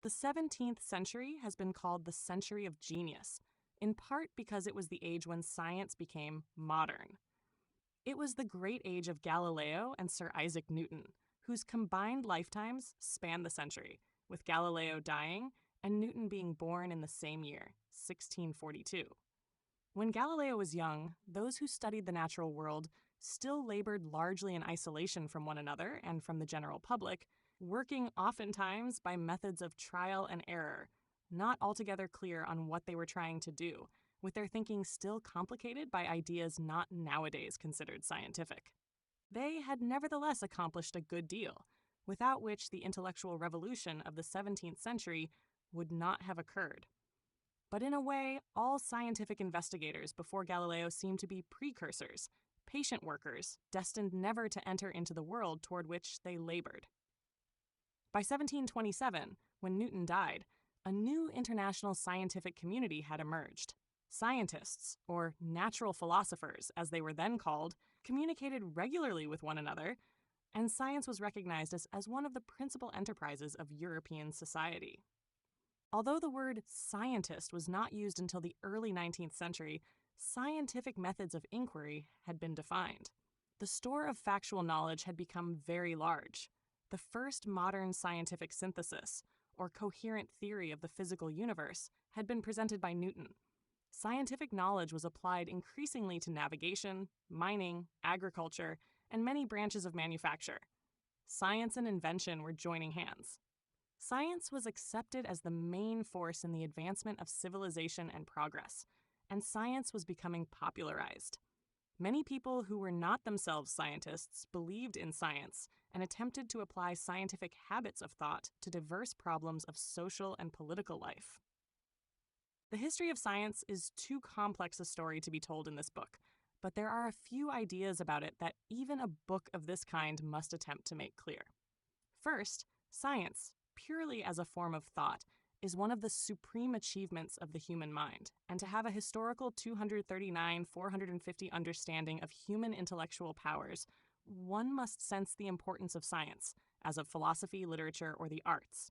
The 17th century has been called the century of genius, in part because it was the age when science became modern. It was the great age of Galileo and Sir Isaac Newton, whose combined lifetimes span the century, with Galileo dying and Newton being born in the same year, 1642. When Galileo was young, those who studied the natural world still labored largely in isolation from one another and from the general public, working oftentimes by methods of trial and error, not altogether clear on what they were trying to do, with their thinking still complicated by ideas not nowadays considered scientific. They had nevertheless accomplished a good deal, without which the intellectual revolution of the 17th century would not have occurred. But in a way, all scientific investigators before Galileo seemed to be precursors, patient workers, destined never to enter into the world toward which they labored. By 1727, when Newton died, a new international scientific community had emerged. Scientists, or natural philosophers as they were then called, communicated regularly with one another, and science was recognized as one of the principal enterprises of European society. Although the word scientist was not used until the early 19th century, scientific methods of inquiry had been defined. The store of factual knowledge had become very large. The first modern scientific synthesis, or coherent theory of the physical universe, had been presented by Newton. Scientific knowledge was applied increasingly to navigation, mining, agriculture, and many branches of manufacture. Science and invention were joining hands. Science was accepted as the main force in the advancement of civilization and progress, and science was becoming popularized. Many people who were not themselves scientists believed in science and attempted to apply scientific habits of thought to diverse problems of social and political life. The history of science is too complex a story to be told in this book, but there are a few ideas about it that even a book of this kind must attempt to make clear. First, science, purely as a form of thought, is one of the supreme achievements of the human mind, and to have a historical 450 understanding of human intellectual powers, one must sense the importance of science, as of philosophy, literature, or the arts.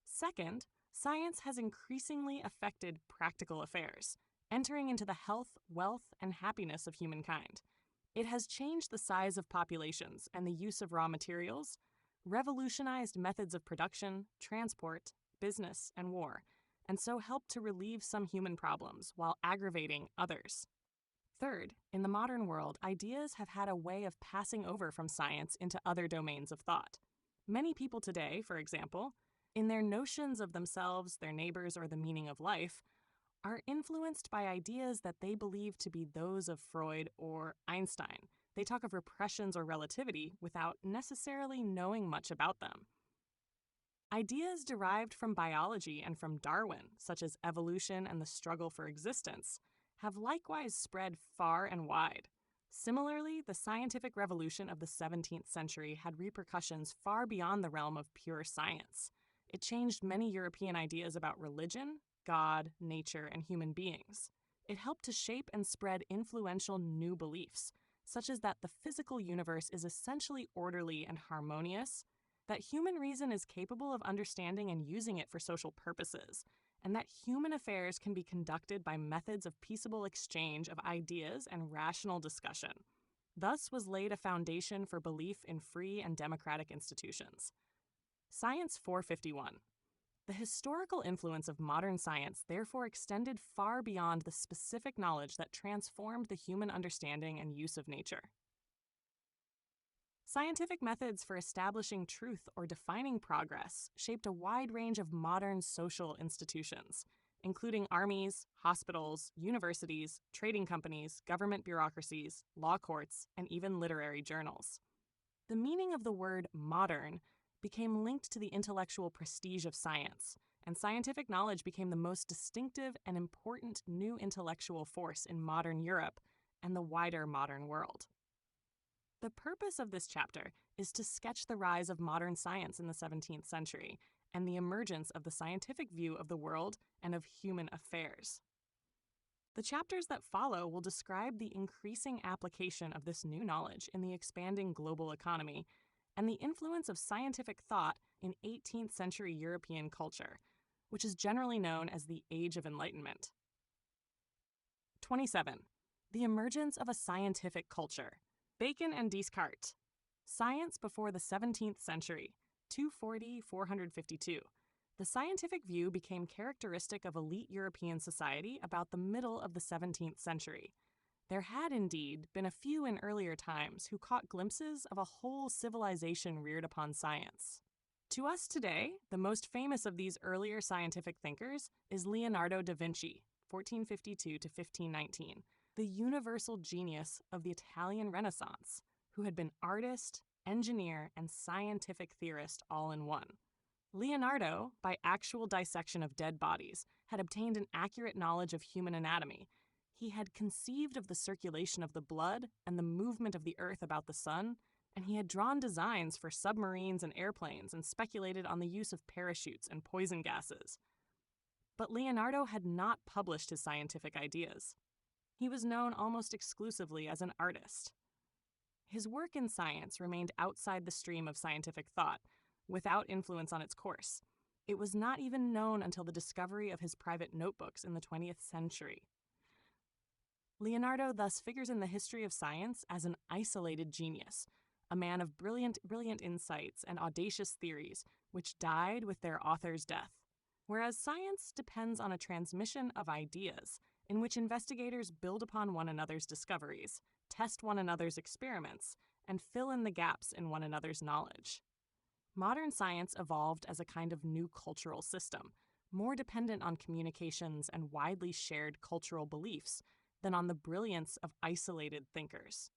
Second, science has increasingly affected practical affairs, entering into the health, wealth, and happiness of humankind. It has changed the size of populations and the use of raw materials, revolutionized methods of production, transport, business, and war, and so helped to relieve some human problems while aggravating others. Third, in the modern world, ideas have had a way of passing over from science into other domains of thought. Many people today, for example, in their notions of themselves, their neighbors, or the meaning of life, are influenced by ideas that they believe to be those of Freud or Einstein. They talk of repressions or relativity without necessarily knowing much about them. Ideas derived from biology and from Darwin, such as evolution and the struggle for existence, have likewise spread far and wide. Similarly, the scientific revolution of the 17th century had repercussions far beyond the realm of pure science. It changed many European ideas about religion, God, nature, and human beings. It helped to shape and spread influential new beliefs, such as that the physical universe is essentially orderly and harmonious, that human reason is capable of understanding and using it for social purposes, and that human affairs can be conducted by methods of peaceable exchange of ideas and rational discussion. Thus was laid a foundation for belief in free and democratic institutions. Science 451. The historical influence of modern science therefore extended far beyond the specific knowledge that transformed the human understanding and use of nature. Scientific methods for establishing truth or defining progress shaped a wide range of modern social institutions, including armies, hospitals, universities, trading companies, government bureaucracies, law courts, and even literary journals. The meaning of the word modern became linked to the intellectual prestige of science, and scientific knowledge became the most distinctive and important new intellectual force in modern Europe and the wider modern world. The purpose of this chapter is to sketch the rise of modern science in the 17th century and the emergence of the scientific view of the world and of human affairs. The chapters that follow will describe the increasing application of this new knowledge in the expanding global economy and the influence of scientific thought in 18th century European culture, which is generally known as the Age of Enlightenment. 27. The emergence of a scientific culture. Bacon and Descartes. Science before the 17th century, 240–452. The scientific view became characteristic of elite European society about the middle of the 17th century. There had indeed been a few in earlier times who caught glimpses of a whole civilization reared upon science. To us today, the most famous of these earlier scientific thinkers is Leonardo da Vinci, 1452–1519, the universal genius of the Italian Renaissance, who had been artist, engineer, and scientific theorist all in one. Leonardo, by actual dissection of dead bodies, had obtained an accurate knowledge of human anatomy. He had conceived of the circulation of the blood and the movement of the earth about the sun, and he had drawn designs for submarines and airplanes and speculated on the use of parachutes and poison gases. But Leonardo had not published his scientific ideas. He was known almost exclusively as an artist. His work in science remained outside the stream of scientific thought, without influence on its course. It was not even known until the discovery of his private notebooks in the 20th century. Leonardo thus figures in the history of science as an isolated genius, a man of brilliant insights and audacious theories, which died with their author's death. Whereas science depends on a transmission of ideas, in which investigators build upon one another's discoveries, test one another's experiments, and fill in the gaps in one another's knowledge. Modern science evolved as a kind of new cultural system, more dependent on communications and widely shared cultural beliefs than on the brilliance of isolated thinkers.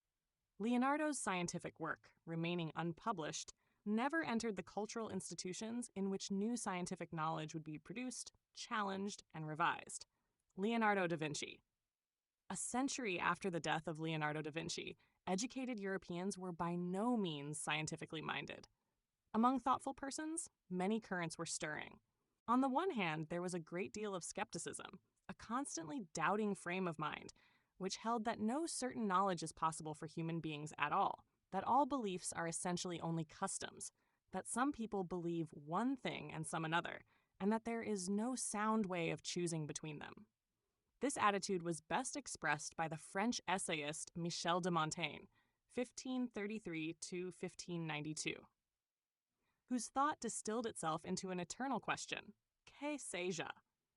Leonardo's scientific work, remaining unpublished, never entered the cultural institutions in which new scientific knowledge would be produced, challenged, and revised. Leonardo da Vinci. A century after the death of Leonardo da Vinci, educated Europeans were by no means scientifically minded. Among thoughtful persons, many currents were stirring. On the one hand, there was a great deal of skepticism, a constantly doubting frame of mind, which held that no certain knowledge is possible for human beings at all, that all beliefs are essentially only customs, that some people believe one thing and some another, and that there is no sound way of choosing between them. This attitude was best expressed by the French essayist Michel de Montaigne, 1533–1592. Whose thought distilled itself into an eternal question, que sais-je?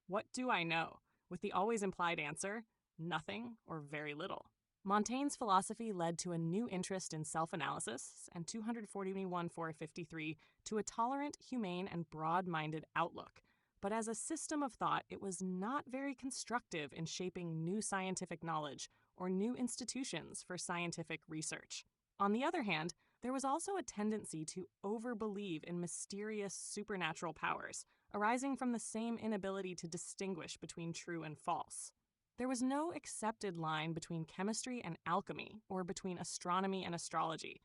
What do I know? With the always implied answer, nothing or very little. Montaigne's philosophy led to a new interest in self-analysis, and 241–453 to a tolerant, humane, and broad-minded outlook. But as a system of thought, it was not very constructive in shaping new scientific knowledge or new institutions for scientific research. On the other hand, there was also a tendency to overbelieve in mysterious supernatural powers, arising from the same inability to distinguish between true and false. There was no accepted line between chemistry and alchemy, or between astronomy and astrology.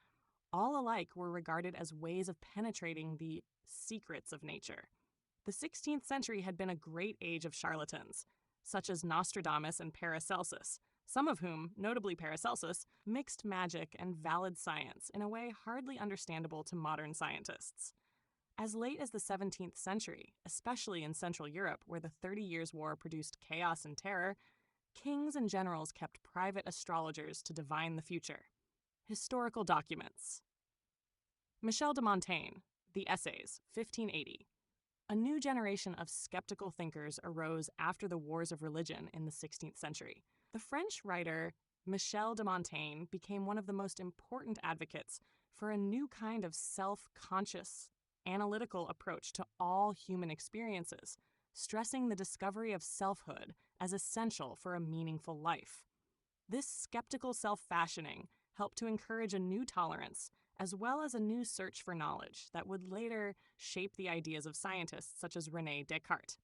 All alike were regarded as ways of penetrating the secrets of nature. The 16th century had been a great age of charlatans, such as Nostradamus and Paracelsus, some of whom, notably Paracelsus, mixed magic and valid science in a way hardly understandable to modern scientists. As late as the 17th century, especially in Central Europe where the 30 Years' War produced chaos and terror, kings and generals kept private astrologers to divine the future. Historical documents. Michel de Montaigne, The Essays, 1580. A new generation of skeptical thinkers arose after the wars of religion in the 16th century. The French writer Michel de Montaigne became one of the most important advocates for a new kind of self-conscious, analytical approach to all human experiences, stressing the discovery of selfhood as essential for a meaningful life. This skeptical self-fashioning helped to encourage a new tolerance, as well as a new search for knowledge that would later shape the ideas of scientists such as René Descartes.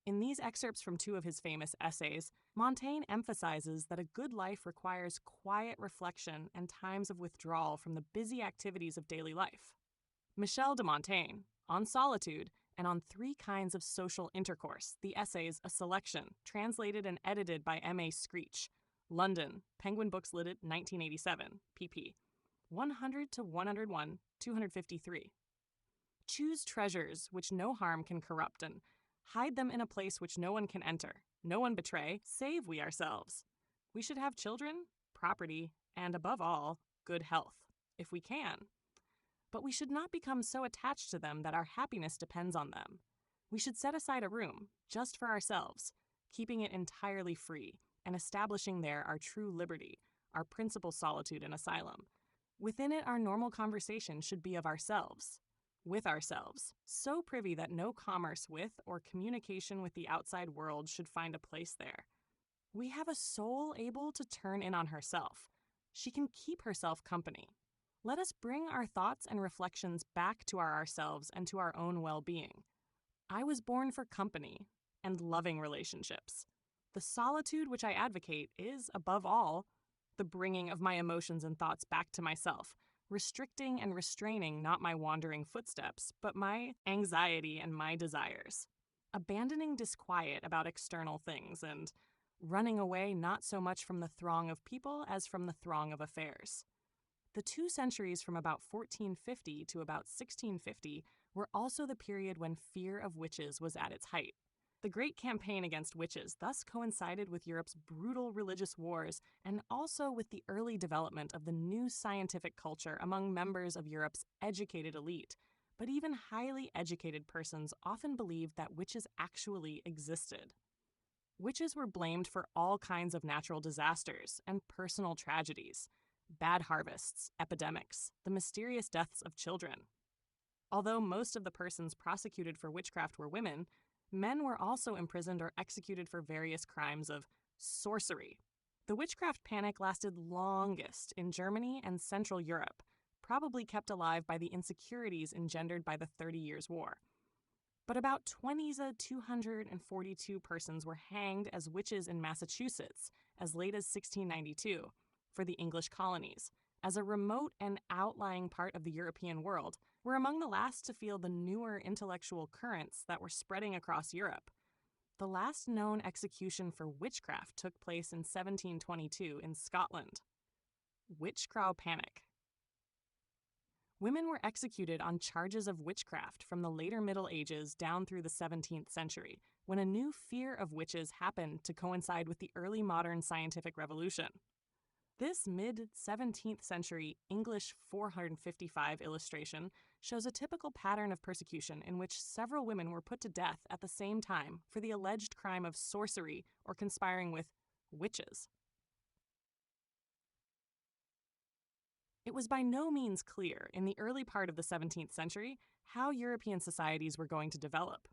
In these excerpts from two of his famous essays, Montaigne emphasizes that a good life requires quiet reflection and times of withdrawal from the busy activities of daily life. Michel de Montaigne, On Solitude, and on 3 kinds of social intercourse, the essays A Selection, translated and edited by M.A. Screech, London, Penguin Books Limited, 1987, pp. 100–101, 253. Choose treasures which no harm can corrupt, and hide them in a place which no one can enter, no one betray, save we ourselves. We should have children, property, and above all, good health, if we can. But we should not become so attached to them that our happiness depends on them. We should set aside a room, just for ourselves, keeping it entirely free, and establishing there our true liberty, our principal solitude and asylum. Within it, our normal conversation should be of ourselves, with ourselves, so privy that no commerce with or communication with the outside world should find a place there. We have a soul able to turn in on herself. She can keep herself company. Let us bring our thoughts and reflections back to ourselves and to our own well-being. I was born for company and loving relationships. The solitude which I advocate is, above all, the bringing of my emotions and thoughts back to myself, restricting and restraining not my wandering footsteps, but my anxiety and my desires, abandoning disquiet about external things, and running away not so much from the throng of people as from the throng of affairs. The 2 centuries from about 1450 to about 1650 were also the period when fear of witches was at its height. The great campaign against witches thus coincided with Europe's brutal religious wars and also with the early development of the new scientific culture among members of Europe's educated elite. But even highly educated persons often believed that witches actually existed. Witches were blamed for all kinds of natural disasters and personal tragedies, bad harvests, epidemics, the mysterious deaths of children. Although most of the persons prosecuted for witchcraft were women, men were also imprisoned or executed for various crimes of sorcery. The witchcraft panic lasted longest in Germany and Central Europe, probably kept alive by the insecurities engendered by the 30 Years' War. But about 242 persons were hanged as witches in Massachusetts as late as 1692 for the English colonies, as a remote and outlying part of the European world, were among the last to feel the newer intellectual currents that were spreading across Europe. The last known execution for witchcraft took place in 1722 in Scotland. Witchcrow Panic. Women were executed on charges of witchcraft from the later Middle Ages down through the 17th century, when a new fear of witches happened to coincide with the early modern scientific revolution. This mid-17th century English 455 illustration shows a typical pattern of persecution in which several women were put to death at the same time for the alleged crime of sorcery or conspiring with witches. It was by no means clear in the early part of the 17th century how European societies were going to develop.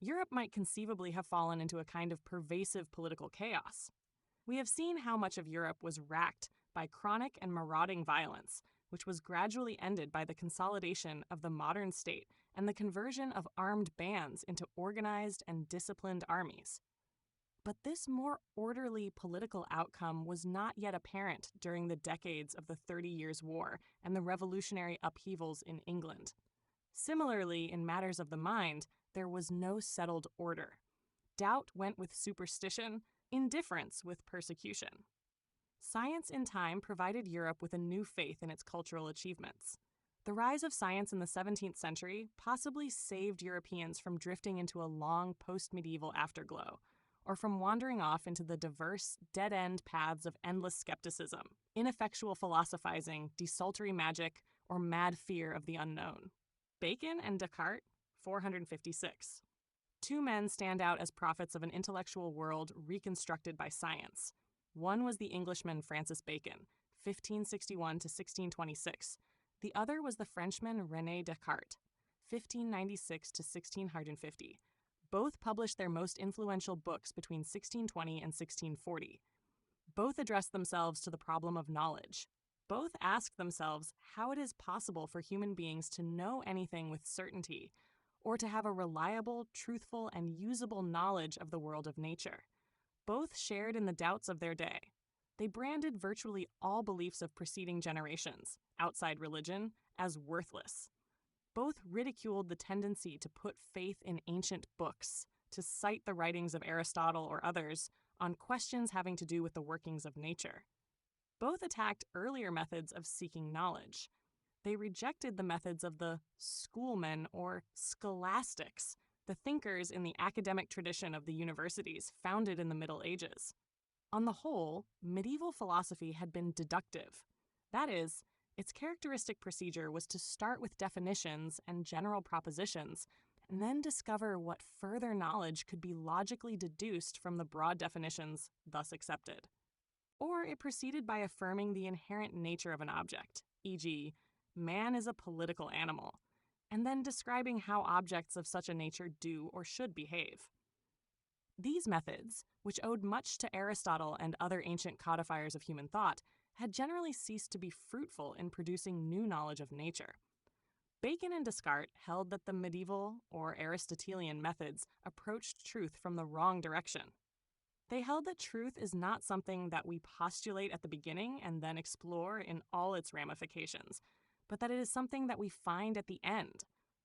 Europe might conceivably have fallen into a kind of pervasive political chaos. We have seen how much of Europe was racked by chronic and marauding violence, which was gradually ended by the consolidation of the modern state and the conversion of armed bands into organized and disciplined armies. But this more orderly political outcome was not yet apparent during the decades of the 30 Years' War and the revolutionary upheavals in England. Similarly, in matters of the mind, there was no settled order. Doubt went with superstition, indifference with persecution. Science in time provided Europe with a new faith in its cultural achievements. The rise of science in the 17th century possibly saved Europeans from drifting into a long post-medieval afterglow, or from wandering off into the diverse, dead-end paths of endless skepticism, ineffectual philosophizing, desultory magic, or mad fear of the unknown. Bacon and Descartes, 456. 2 men stand out as prophets of an intellectual world reconstructed by science. One was the Englishman Francis Bacon, 1561 to 1626. The other was the Frenchman René Descartes, 1596 to 1650. Both published their most influential books between 1620 and 1640. Both addressed themselves to the problem of knowledge. Both asked themselves how it is possible for human beings to know anything with certainty, or to have a reliable, truthful, and usable knowledge of the world of nature. Both shared in the doubts of their day. They branded virtually all beliefs of preceding generations, outside religion, as worthless. Both ridiculed the tendency to put faith in ancient books, to cite the writings of Aristotle or others on questions having to do with the workings of nature. Both attacked earlier methods of seeking knowledge. They rejected the methods of the schoolmen or scholastics, the thinkers in the academic tradition of the universities founded in the Middle Ages. On the whole, medieval philosophy had been deductive. That is, its characteristic procedure was to start with definitions and general propositions, and then discover what further knowledge could be logically deduced from the broad definitions thus accepted. Or it proceeded by affirming the inherent nature of an object, e.g., man is a political animal, and then describing how objects of such a nature do or should behave. These methods, which owed much to Aristotle and other ancient codifiers of human thought, had generally ceased to be fruitful in producing new knowledge of nature. Bacon and Descartes held that the medieval or Aristotelian methods approached truth from the wrong direction. They held that truth is not something that we postulate at the beginning and then explore in all its ramifications, but that it is something that we find at the end,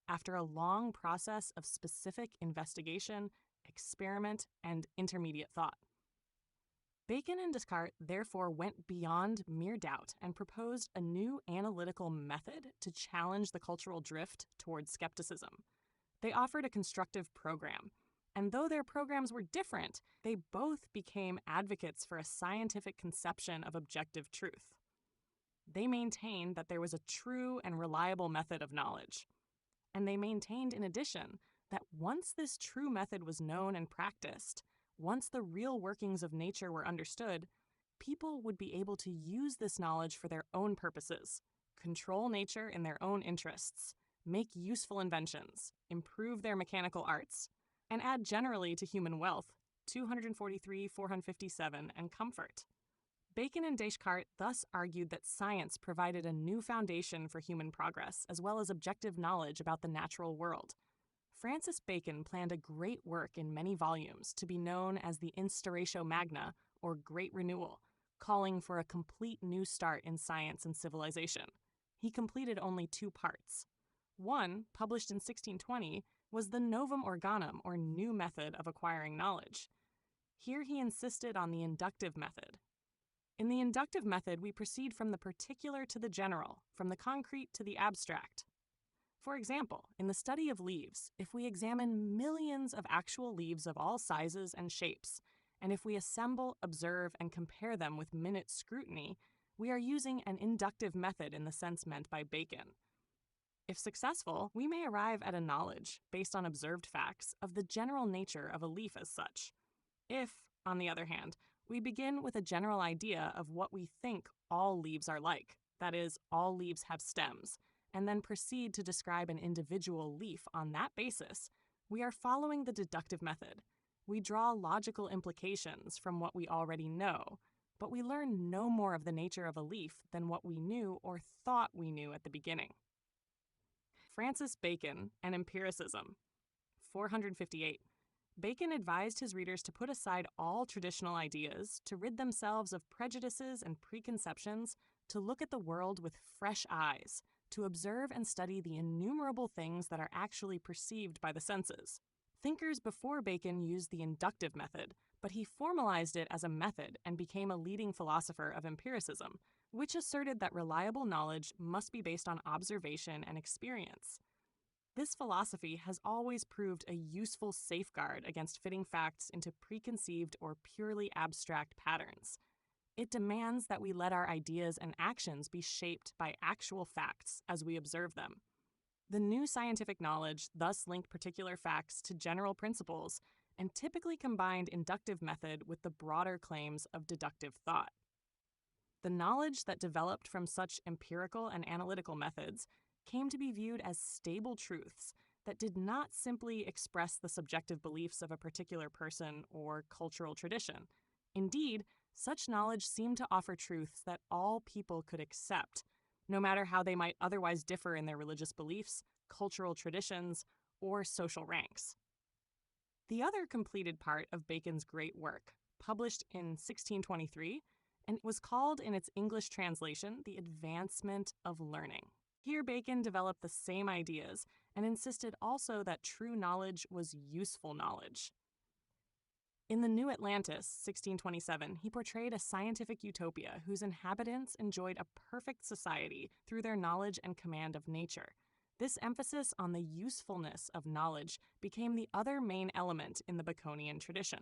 after a long process of specific investigation, experiment, and intermediate thought. Bacon and Descartes therefore went beyond mere doubt and proposed a new analytical method to challenge the cultural drift towards skepticism. They offered a constructive program, and though their programs were different, they both became advocates for a scientific conception of objective truth. They maintained that there was a true and reliable method of knowledge. And they maintained, in addition, that once this true method was known and practiced, once the real workings of nature were understood, people would be able to use this knowledge for their own purposes, control nature in their own interests, make useful inventions, improve their mechanical arts, and add generally to human wealth, 243, 457, and comfort. Bacon and Descartes thus argued that science provided a new foundation for human progress, as well as objective knowledge about the natural world. Francis Bacon planned a great work in many volumes to be known as the Instauratio Magna, or Great Renewal, calling for a complete new start in science and civilization. He completed only 2 parts. One, published in 1620, was the Novum Organum, or new method of acquiring knowledge. Here he insisted on the inductive method. In the inductive method, we proceed from the particular to the general, from the concrete to the abstract. For example, in the study of leaves, if we examine millions of actual leaves of all sizes and shapes, and if we assemble, observe, and compare them with minute scrutiny, we are using an inductive method in the sense meant by Bacon. If successful, we may arrive at a knowledge, based on observed facts, of the general nature of a leaf as such. If, on the other hand, we begin with a general idea of what we think all leaves are like, that is, all leaves have stems, and then proceed to describe an individual leaf on that basis, we are following the deductive method. We draw logical implications from what we already know, but we learn no more of the nature of a leaf than what we knew or thought we knew at the beginning. Francis Bacon and Empiricism, 458. Bacon advised his readers to put aside all traditional ideas, to rid themselves of prejudices and preconceptions, to look at the world with fresh eyes, to observe and study the innumerable things that are actually perceived by the senses. Thinkers before Bacon used the inductive method, but he formalized it as a method and became a leading philosopher of empiricism, which asserted that reliable knowledge must be based on observation and experience. This philosophy has always proved a useful safeguard against fitting facts into preconceived or purely abstract patterns. It demands that we let our ideas and actions be shaped by actual facts as we observe them. The new scientific knowledge thus linked particular facts to general principles and typically combined inductive method with the broader claims of deductive thought. The knowledge that developed from such empirical and analytical methods came to be viewed as stable truths that did not simply express the subjective beliefs of a particular person or cultural tradition. Indeed, such knowledge seemed to offer truths that all people could accept, no matter how they might otherwise differ in their religious beliefs, cultural traditions, or social ranks. The other completed part of Bacon's great work, published in 1623, and was called in its English translation The Advancement of Learning. Here Bacon developed the same ideas and insisted also that true knowledge was useful knowledge. In The New Atlantis, 1627, he portrayed a scientific utopia whose inhabitants enjoyed a perfect society through their knowledge and command of nature. This emphasis on the usefulness of knowledge became the other main element in the Baconian tradition.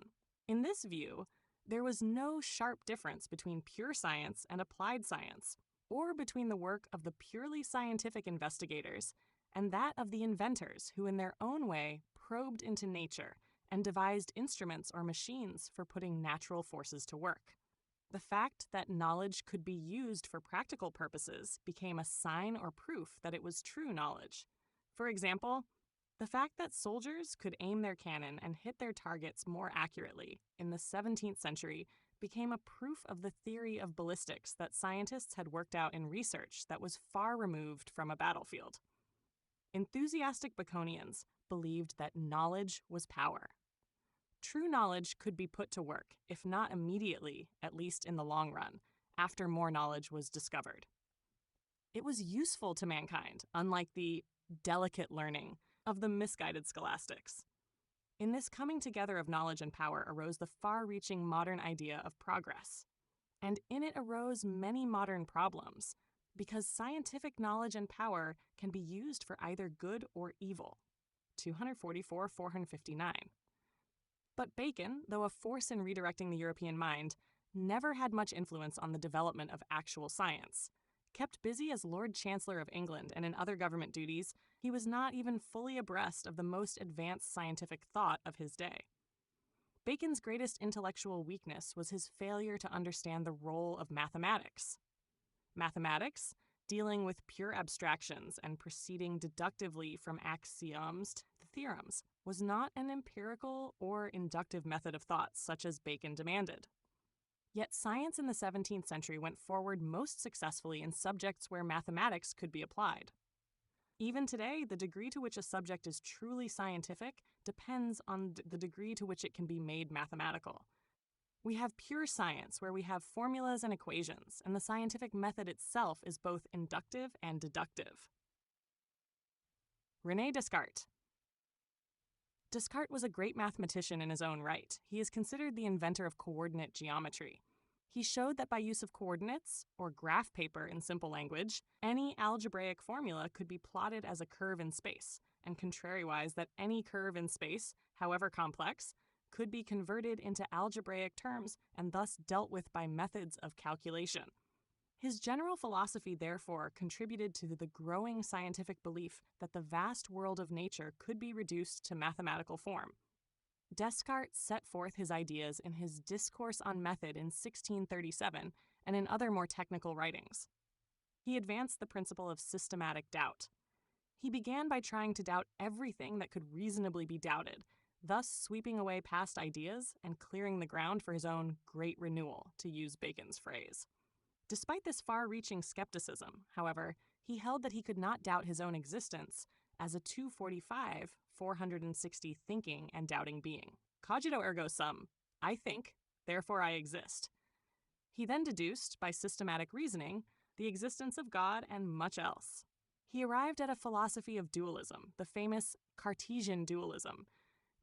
In this view, there was no sharp difference between pure science and applied science, or between the work of the purely scientific investigators and that of the inventors who in their own way probed into nature and devised instruments or machines for putting natural forces to work. The fact that knowledge could be used for practical purposes became a sign or proof that it was true knowledge. For example, the fact that soldiers could aim their cannon and hit their targets more accurately in the 17th century became a proof of the theory of ballistics that scientists had worked out in research that was far removed from a battlefield. Enthusiastic Baconians believed that knowledge was power. True knowledge could be put to work, if not immediately, at least in the long run, after more knowledge was discovered. It was useful to mankind, unlike the delicate learning of the misguided scholastics. In this coming together of knowledge and power arose the far-reaching modern idea of progress. And in it arose many modern problems, because scientific knowledge and power can be used for either good or evil. 244-459. But Bacon, though a force in redirecting the European mind, never had much influence on the development of actual science. Kept busy as Lord Chancellor of England and in other government duties, he was not even fully abreast of the most advanced scientific thought of his day. Bacon's greatest intellectual weakness was his failure to understand the role of mathematics. Mathematics, dealing with pure abstractions and proceeding deductively from axioms to theorems, was not an empirical or inductive method of thought such as Bacon demanded. Yet science in the 17th century went forward most successfully in subjects where mathematics could be applied. Even today, the degree to which a subject is truly scientific depends on the degree to which it can be made mathematical. We have pure science where we have formulas and equations, and the scientific method itself is both inductive and deductive. René Descartes. Descartes was a great mathematician in his own right. He is considered the inventor of coordinate geometry. He showed that by use of coordinates, or graph paper in simple language, any algebraic formula could be plotted as a curve in space, and contrariwise that any curve in space, however complex, could be converted into algebraic terms and thus dealt with by methods of calculation. His general philosophy, therefore, contributed to the growing scientific belief that the vast world of nature could be reduced to mathematical form. Descartes set forth his ideas in his Discourse on Method in 1637 and in other more technical writings. He advanced the principle of systematic doubt. He began by trying to doubt everything that could reasonably be doubted, thus sweeping away past ideas and clearing the ground for his own great renewal, to use Bacon's phrase. Despite this far-reaching skepticism, however, he held that he could not doubt his own existence as a 245, 460 thinking and doubting being. Cogito ergo sum, I think, therefore I exist. He then deduced, by systematic reasoning, the existence of God and much else. He arrived at a philosophy of dualism, the famous Cartesian dualism,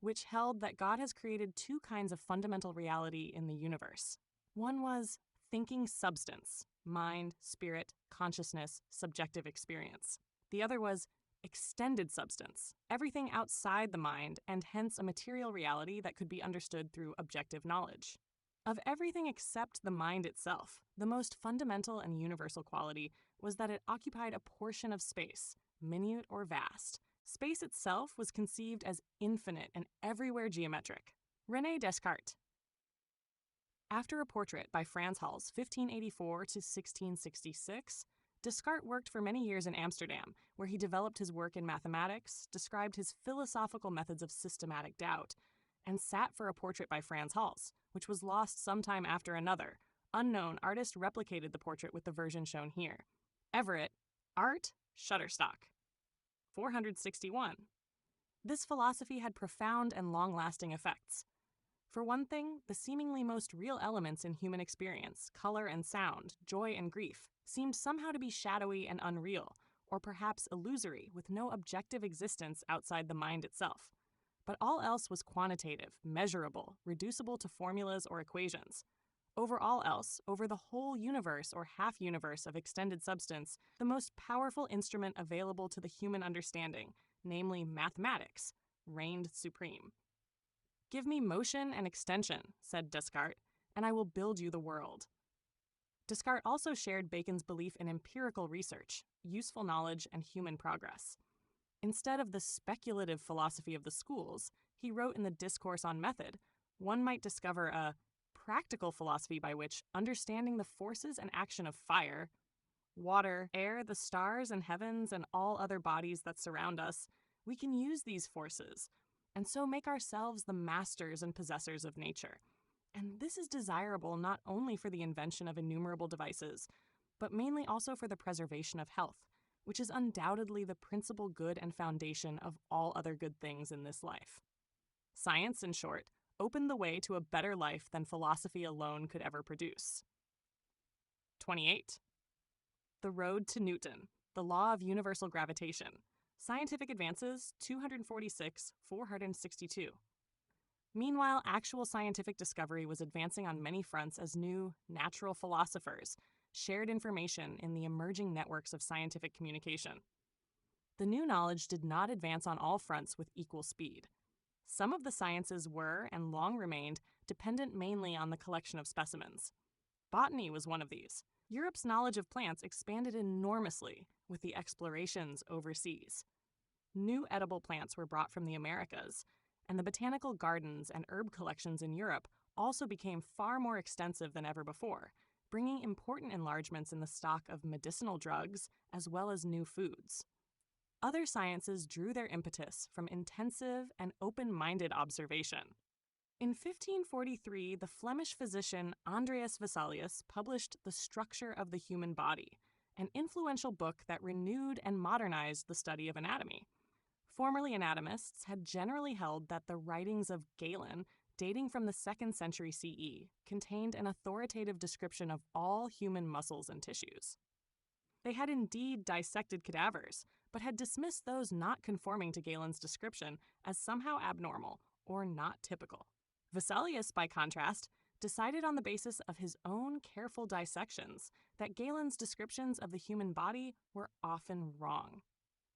which held that God has created two kinds of fundamental reality in the universe. One was thinking substance, mind, spirit, consciousness, subjective experience. The other was extended substance, everything outside the mind and hence a material reality that could be understood through objective knowledge. Of everything except the mind itself, the most fundamental and universal quality was that it occupied a portion of space, minute or vast. Space itself was conceived as infinite and everywhere geometric. René Descartes. After a portrait by Frans Hals, 1584 to 1666, Descartes worked for many years in Amsterdam, where he developed his work in mathematics, described his philosophical methods of systematic doubt, and sat for a portrait by Frans Hals, which was lost sometime after another. Unknown artist replicated the portrait with the version shown here. Everett, Art, Shutterstock. 461. This philosophy had profound and long-lasting effects. For one thing, the seemingly most real elements in human experience, color and sound, joy and grief, seemed somehow to be shadowy and unreal, or perhaps illusory, with no objective existence outside the mind itself. but all else was quantitative, measurable, reducible to formulas or equations. Over all else, over the whole universe or half-universe of extended substance, the most powerful instrument available to the human understanding, namely mathematics, reigned supreme. "Give me motion and extension," said Descartes, "and I will build you the world." Descartes also shared Bacon's belief in empirical research, useful knowledge, and human progress. Instead of the speculative philosophy of the schools, he wrote in the Discourse on Method, one might discover a practical philosophy by which, understanding the forces and action of fire, water, air, the stars and heavens, and all other bodies that surround us, we can use these forces, and so make ourselves the masters and possessors of nature. And this is desirable not only for the invention of innumerable devices, but mainly also for the preservation of health, which is undoubtedly the principal good and foundation of all other good things in this life. Science, in short, opened the way to a better life than philosophy alone could ever produce. 28. The road to Newton, the law of universal gravitation. Scientific advances 246, 462. Meanwhile, actual scientific discovery was advancing on many fronts as new natural philosophers shared information in the emerging networks of scientific communication. The new knowledge did not advance on all fronts with equal speed. Some of the sciences were, and long remained, dependent mainly on the collection of specimens. Botany was one of these. Europe's knowledge of plants expanded enormously with the explorations overseas. New edible plants were brought from the Americas, and the botanical gardens and herb collections in Europe also became far more extensive than ever before, bringing important enlargements in the stock of medicinal drugs as well as new foods. Other sciences drew their impetus from intensive and open-minded observation. In 1543, the Flemish physician Andreas Vesalius published The Structure of the Human Body, an influential book that renewed and modernized the study of anatomy. Formerly anatomists had generally held that the writings of Galen, dating from the 2nd century CE, contained an authoritative description of all human muscles and tissues. They had indeed dissected cadavers, but had dismissed those not conforming to Galen's description as somehow abnormal or not typical. Vesalius, by contrast, decided on the basis of his own careful dissections that Galen's descriptions of the human body were often wrong.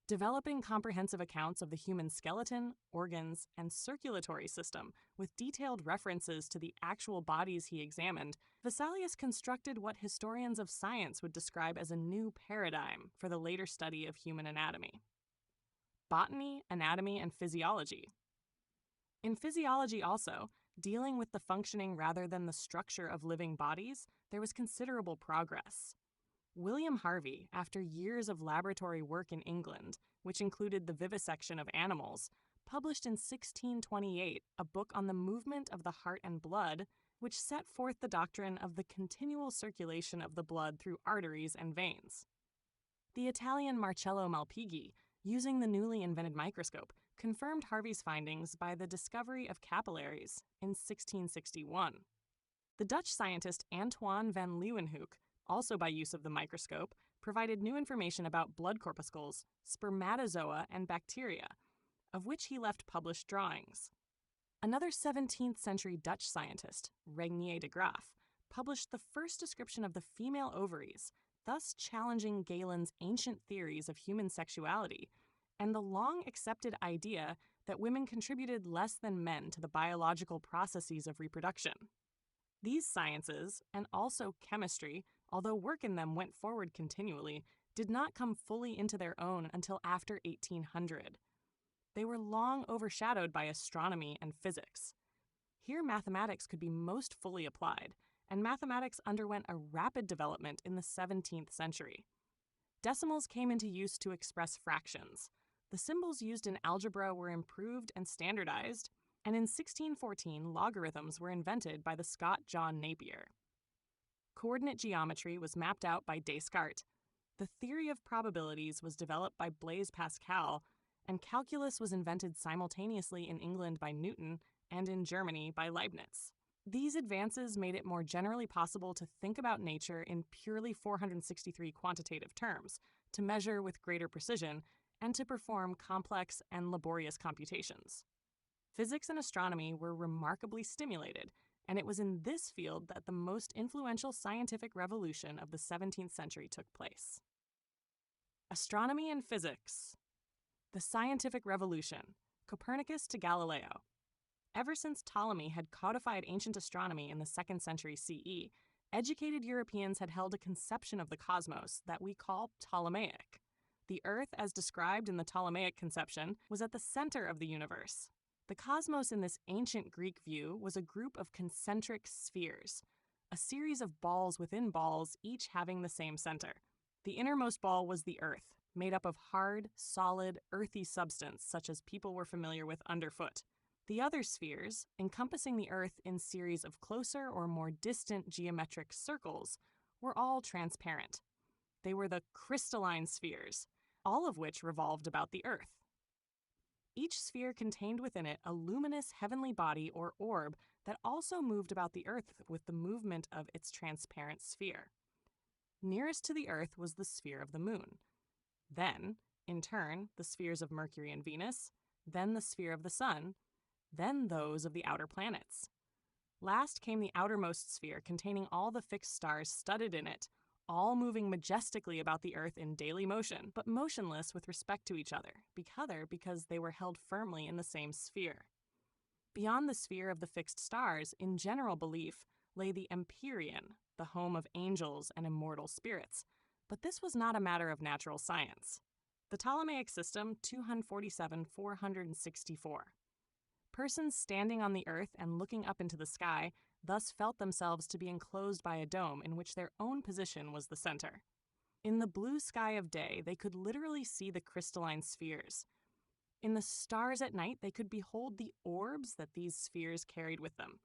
Developing comprehensive accounts of the human skeleton, organs, and circulatory system with detailed references to the actual bodies he examined, Vesalius constructed what historians of science would describe as a new paradigm for the later study of human anatomy. Botany, anatomy, and physiology. In physiology also, dealing with the functioning rather than the structure of living bodies, there was considerable progress. William Harvey, after years of laboratory work in England, which included the vivisection of animals, published in 1628 a book on the movement of the heart and blood, which set forth the doctrine of the continual circulation of the blood through arteries and veins. The Italian Marcello Malpighi, using the newly invented microscope, confirmed Harvey's findings by the discovery of capillaries in 1661. The Dutch scientist Antoine van Leeuwenhoek, also by use of the microscope, provided new information about blood corpuscles, spermatozoa, and bacteria, of which he left published drawings. Another 17th century Dutch scientist, Regnier de Graaf, published the first description of the female ovaries, thus challenging Galen's ancient theories of human sexuality and the long-accepted idea that women contributed less than men to the biological processes of reproduction. These sciences, and also chemistry, although work in them went forward continually, did not come fully into their own until after 1800. They were long overshadowed by astronomy and physics. Here mathematics could be most fully applied, and mathematics underwent a rapid development in the 17th century. Decimals came into use to express fractions. The symbols used in algebra were improved and standardized, and in 1614 logarithms were invented by the Scot John Napier. Coordinate geometry was mapped out by Descartes. The theory of probabilities was developed by Blaise Pascal, and calculus was invented simultaneously in England by Newton and in Germany by Leibniz. These advances made it more generally possible to think about nature in purely 463 quantitative terms, to measure with greater precision, and to perform complex and laborious computations. Physics and astronomy were remarkably stimulated, and it was in this field that the most influential scientific revolution of the 17th century took place. Astronomy and physics. The scientific revolution, Copernicus to Galileo. Ever since Ptolemy had codified ancient astronomy in the 2nd century CE, educated Europeans had held a conception of the cosmos that we call Ptolemaic. The Earth, as described in the Ptolemaic conception, was at the center of the universe. The cosmos in this ancient Greek view was a group of concentric spheres, a series of balls within balls, each having the same center. The innermost ball was the Earth, made up of hard, solid, earthy substance such as people were familiar with underfoot. The other spheres, encompassing the Earth in series of closer or more distant geometric circles, were all transparent. They were the crystalline spheres, all of which revolved about the Earth. Each sphere contained within it a luminous heavenly body or orb that also moved about the Earth with the movement of its transparent sphere. Nearest to the Earth was the sphere of the Moon. Then, in turn, the spheres of Mercury and Venus, then the sphere of the Sun, then those of the outer planets. Last came the outermost sphere containing all the fixed stars studded in it, all moving majestically about the Earth in daily motion, but motionless with respect to each other, because they were held firmly in the same sphere. Beyond the sphere of the fixed stars, in general belief, lay the Empyrean, the home of angels and immortal spirits, but this was not a matter of natural science. The Ptolemaic system, 247-464. Persons standing on the Earth and looking up into the sky thus felt themselves to be enclosed by a dome in which their own position was the center. In the blue sky of day, they could literally see the crystalline spheres. In the stars at night, they could behold the orbs that these spheres carried with them.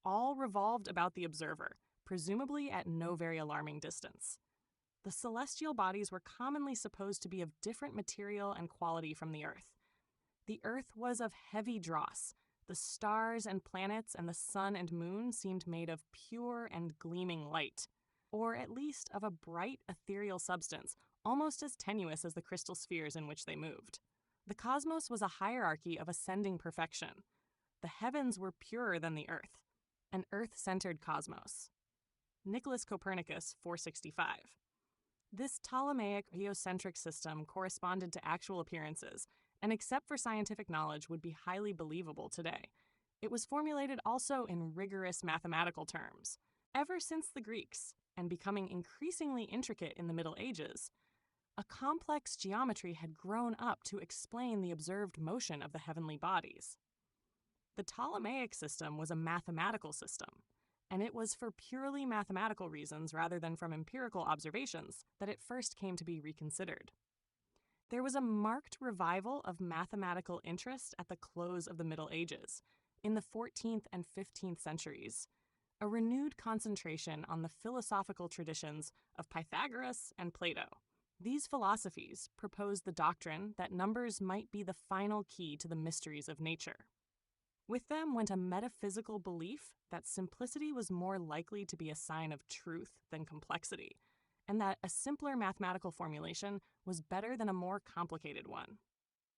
All revolved about the observer, presumably at no very alarming distance. The celestial bodies were commonly supposed to be of different material and quality from the Earth. The Earth was of heavy dross. The stars and planets and the sun and moon seemed made of pure and gleaming light, or at least of a bright ethereal substance, almost as tenuous as the crystal spheres in which they moved. The cosmos was a hierarchy of ascending perfection. The heavens were purer than the Earth, an Earth-centered cosmos. Nicholas Copernicus, 465. This Ptolemaic geocentric system corresponded to actual appearances, and except for scientific knowledge would be highly believable today. It was formulated also in rigorous mathematical terms. Ever since the Greeks, and becoming increasingly intricate in the Middle Ages, a complex geometry had grown up to explain the observed motion of the heavenly bodies. The Ptolemaic system was a mathematical system, and it was for purely mathematical reasons rather than from empirical observations that it first came to be reconsidered. There was a marked revival of mathematical interest at the close of the Middle Ages, in the 14th and 15th centuries, a renewed concentration on the philosophical traditions of Pythagoras and Plato. These philosophies proposed the doctrine that numbers might be the final key to the mysteries of nature. With them went a metaphysical belief that simplicity was more likely to be a sign of truth than complexity, and that a simpler mathematical formulation was better than a more complicated one.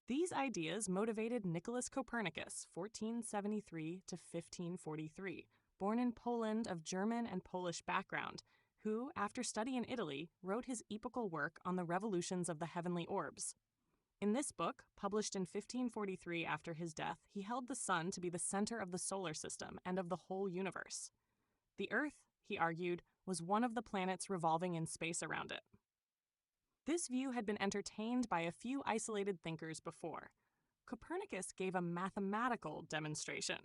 These ideas motivated Nicholas Copernicus, 1473 to 1543, born in Poland of German and Polish background, who, after study in Italy, wrote his epochal work on the revolutions of the heavenly orbs. In this book, published in 1543 after his death, he held the sun to be the center of the solar system and of the whole universe. The Earth, he argued, was one of the planets revolving in space around it. This view had been entertained by a few isolated thinkers before. Copernicus gave a mathematical demonstration.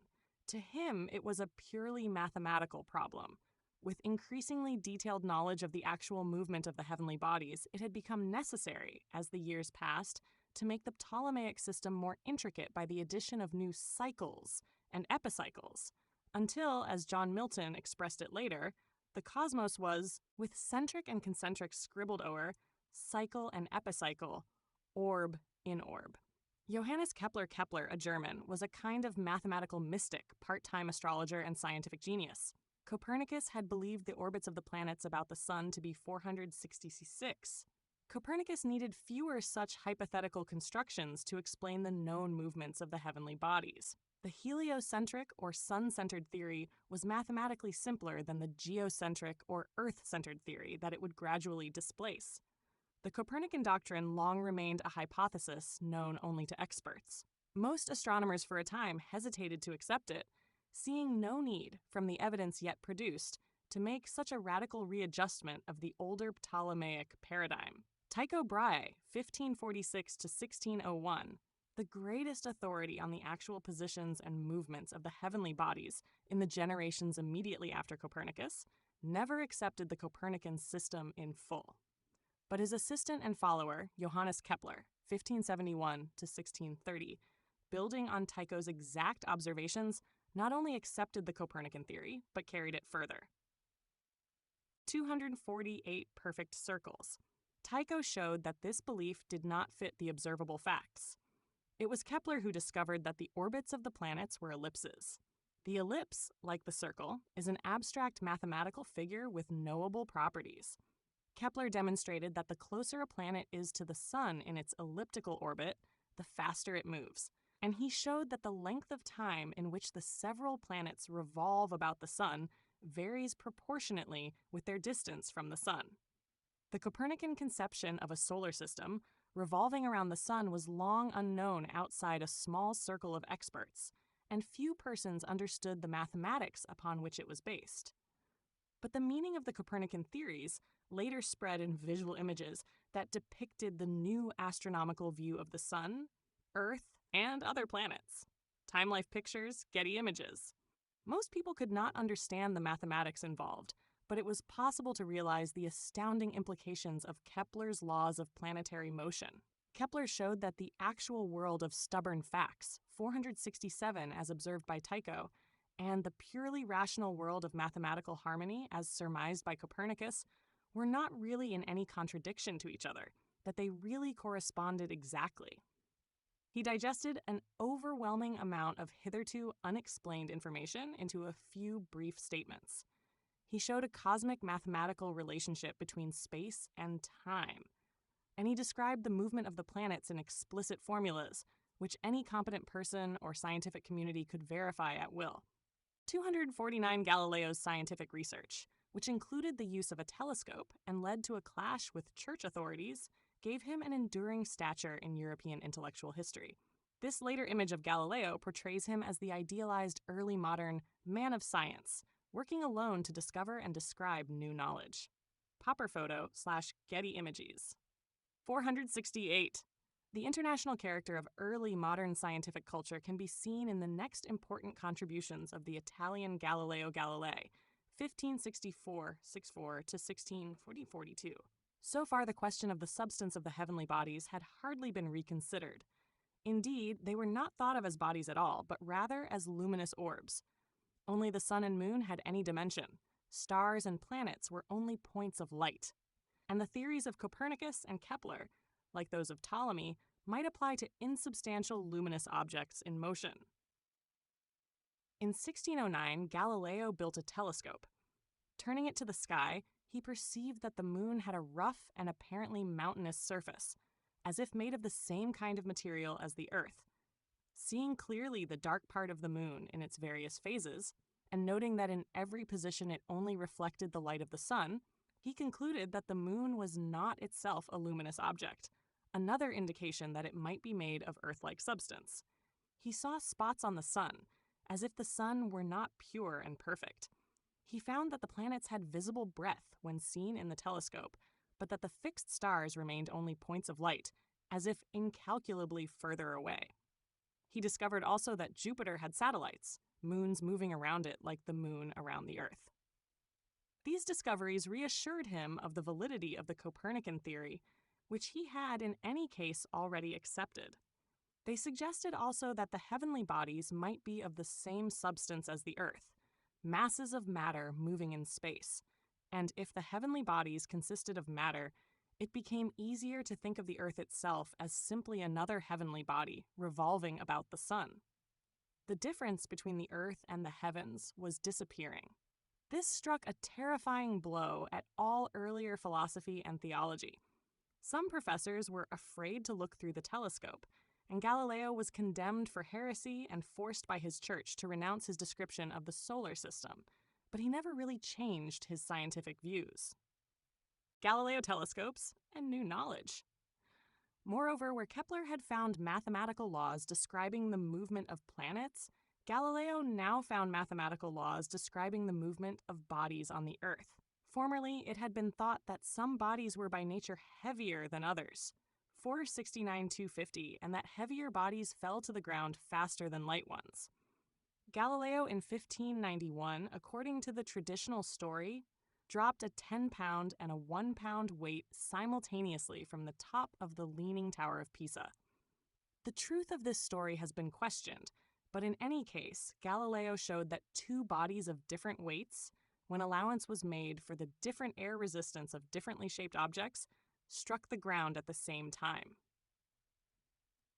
To him, it was a purely mathematical problem. With increasingly detailed knowledge of the actual movement of the heavenly bodies, it had become necessary, as the years passed, to make the Ptolemaic system more intricate by the addition of new cycles and epicycles, until, as John Milton expressed it later, the cosmos was, with centric and concentric scribbled o'er, cycle and epicycle, orb in orb. Johannes Kepler, a German, was a kind of mathematical mystic, part-time astrologer and scientific genius. Copernicus had believed the orbits of the planets about the sun to be 466 Copernicus needed fewer such hypothetical constructions to explain the known movements of the heavenly bodies. The heliocentric or sun-centered theory was mathematically simpler than the geocentric or Earth-centered theory that it would gradually displace. The Copernican doctrine long remained a hypothesis known only to experts. Most astronomers for a time hesitated to accept it, seeing no need, from the evidence yet produced, to make such a radical readjustment of the older Ptolemaic paradigm. Tycho Brahe, 1546 to 1601, the greatest authority on the actual positions and movements of the heavenly bodies in the generations immediately after Copernicus, never accepted the Copernican system in full. But his assistant and follower, Johannes Kepler, 1571 to 1630, building on Tycho's exact observations, not only accepted the Copernican theory, but carried it further. 248 perfect circles. Tycho showed that this belief did not fit the observable facts. It was Kepler who discovered that the orbits of the planets were ellipses. The ellipse, like the circle, is an abstract mathematical figure with knowable properties. Kepler demonstrated that the closer a planet is to the Sun in its elliptical orbit, the faster it moves. And he showed that the length of time in which the several planets revolve about the Sun varies proportionately with their distance from the Sun. The Copernican conception of a solar system revolving around the Sun was long unknown outside a small circle of experts, and few persons understood the mathematics upon which it was based. But the meaning of the Copernican theories later spread in visual images that depicted the new astronomical view of the Sun, Earth, and other planets. Time Life Pictures, Getty Images. Most people could not understand the mathematics involved, but it was possible to realize the astounding implications of Kepler's laws of planetary motion. Kepler showed that the actual world of stubborn facts, 467 as observed by Tycho, and the purely rational world of mathematical harmony as surmised by Copernicus were not really in any contradiction to each other, that they really corresponded exactly. He digested an overwhelming amount of hitherto unexplained information into a few brief statements. He showed a cosmic mathematical relationship between space and time, and he described the movement of the planets in explicit formulas, which any competent person or scientific community could verify at will. 249 Galileo's scientific research, which included the use of a telescope and led to a clash with church authorities, gave him an enduring stature in European intellectual history. This later image of Galileo portrays him as the idealized early modern man of science, working alone to discover and describe new knowledge. Popper photo/Getty Images. 468. The international character of early modern scientific culture can be seen in the next important contributions of the Italian Galileo Galilei, 1564 to 1642. So far, the question of the substance of the heavenly bodies had hardly been reconsidered. Indeed, they were not thought of as bodies at all, but rather as luminous orbs. Only the sun and moon had any dimension. Stars and planets were only points of light. And the theories of Copernicus and Kepler, like those of Ptolemy, might apply to insubstantial luminous objects in motion. In 1609, Galileo built a telescope. Turning it to the sky, he perceived that the moon had a rough and apparently mountainous surface, as if made of the same kind of material as the Earth. Seeing clearly the dark part of the moon in its various phases, and noting that in every position it only reflected the light of the sun, he concluded that the moon was not itself a luminous object, another indication that it might be made of Earth-like substance. He saw spots on the sun, as if the sun were not pure and perfect. He found that the planets had visible breadth when seen in the telescope, but that the fixed stars remained only points of light, as if incalculably further away. He discovered also that Jupiter had satellites, moons moving around it like the moon around the Earth. These discoveries reassured him of the validity of the Copernican theory, which he had in any case already accepted. They suggested also that the heavenly bodies might be of the same substance as the Earth, masses of matter moving in space, and if the heavenly bodies consisted of matter, it became easier to think of the Earth itself as simply another heavenly body revolving about the sun. The difference between the Earth and the heavens was disappearing. This struck a terrifying blow at all earlier philosophy and theology. Some professors were afraid to look through the telescope, and Galileo was condemned for heresy and forced by his church to renounce his description of the solar system, but he never really changed his scientific views. Galileo telescopes and new knowledge. Moreover, where Kepler had found mathematical laws describing the movement of planets, Galileo now found mathematical laws describing the movement of bodies on the Earth. Formerly, it had been thought that some bodies were by nature heavier than others, 469-250, and that heavier bodies fell to the ground faster than light ones. Galileo in 1591, according to the traditional story, dropped a 10-pound and a 1-pound weight simultaneously from the top of the Leaning Tower of Pisa. The truth of this story has been questioned, but in any case, Galileo showed that two bodies of different weights, when allowance was made for the different air resistance of differently shaped objects, struck the ground at the same time.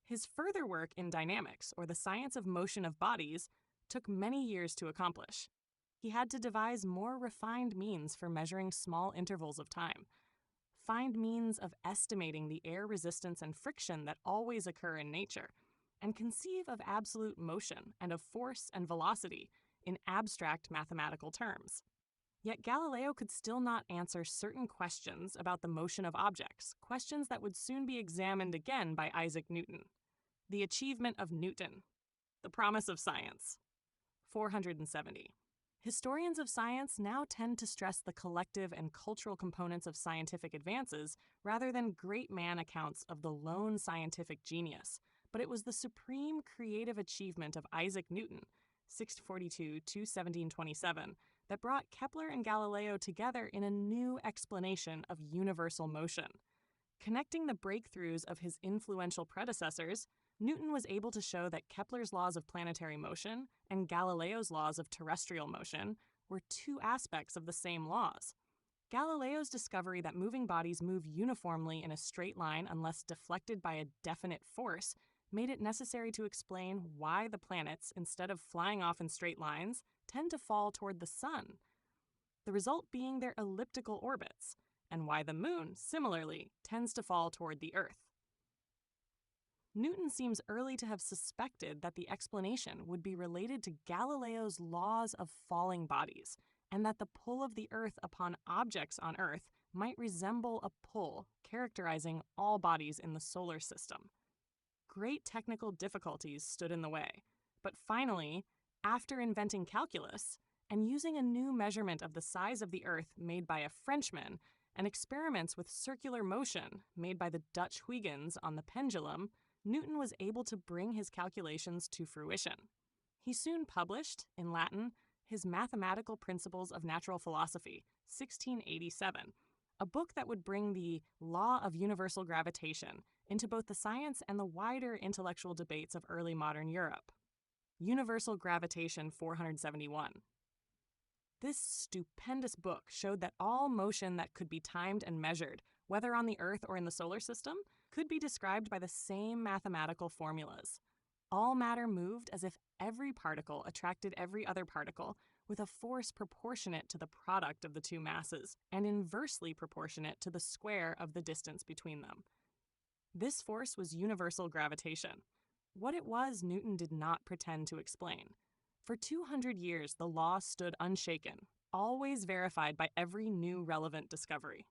His further work in dynamics, or the science of motion of bodies, took many years to accomplish. He had to devise more refined means for measuring small intervals of time, find means of estimating the air resistance and friction that always occur in nature, and conceive of absolute motion and of force and velocity in abstract mathematical terms. Yet Galileo could still not answer certain questions about the motion of objects, questions that would soon be examined again by Isaac Newton. The achievement of Newton. The promise of science. 470. Historians of science now tend to stress the collective and cultural components of scientific advances rather than great man accounts of the lone scientific genius, but it was the supreme creative achievement of Isaac Newton, 642-1727, that brought Kepler and Galileo together in a new explanation of universal motion. Connecting the breakthroughs of his influential predecessors, Newton was able to show that Kepler's laws of planetary motion and Galileo's laws of terrestrial motion were two aspects of the same laws. Galileo's discovery that moving bodies move uniformly in a straight line unless deflected by a definite force made it necessary to explain why the planets, instead of flying off in straight lines, tend to fall toward the sun, the result being their elliptical orbits, and why the moon, similarly, tends to fall toward the Earth. Newton seems early to have suspected that the explanation would be related to Galileo's laws of falling bodies, and that the pull of the Earth upon objects on Earth might resemble a pull characterizing all bodies in the solar system. Great technical difficulties stood in the way, but finally, after inventing calculus and using a new measurement of the size of the Earth made by a Frenchman and experiments with circular motion made by the Dutch Huygens on the pendulum, Newton was able to bring his calculations to fruition. He soon published, in Latin, his Mathematical Principles of Natural Philosophy, 1687, a book that would bring the law of universal gravitation into both the science and the wider intellectual debates of early modern Europe. Universal Gravitation 471. This stupendous book showed that all motion that could be timed and measured, whether on the Earth or in the solar system, could be described by the same mathematical formulas. All matter moved as if every particle attracted every other particle with a force proportionate to the product of the two masses and inversely proportionate to the square of the distance between them. This force was universal gravitation. What it was, Newton did not pretend to explain. For 200 years, the law stood unshaken, always verified by every new relevant discovery.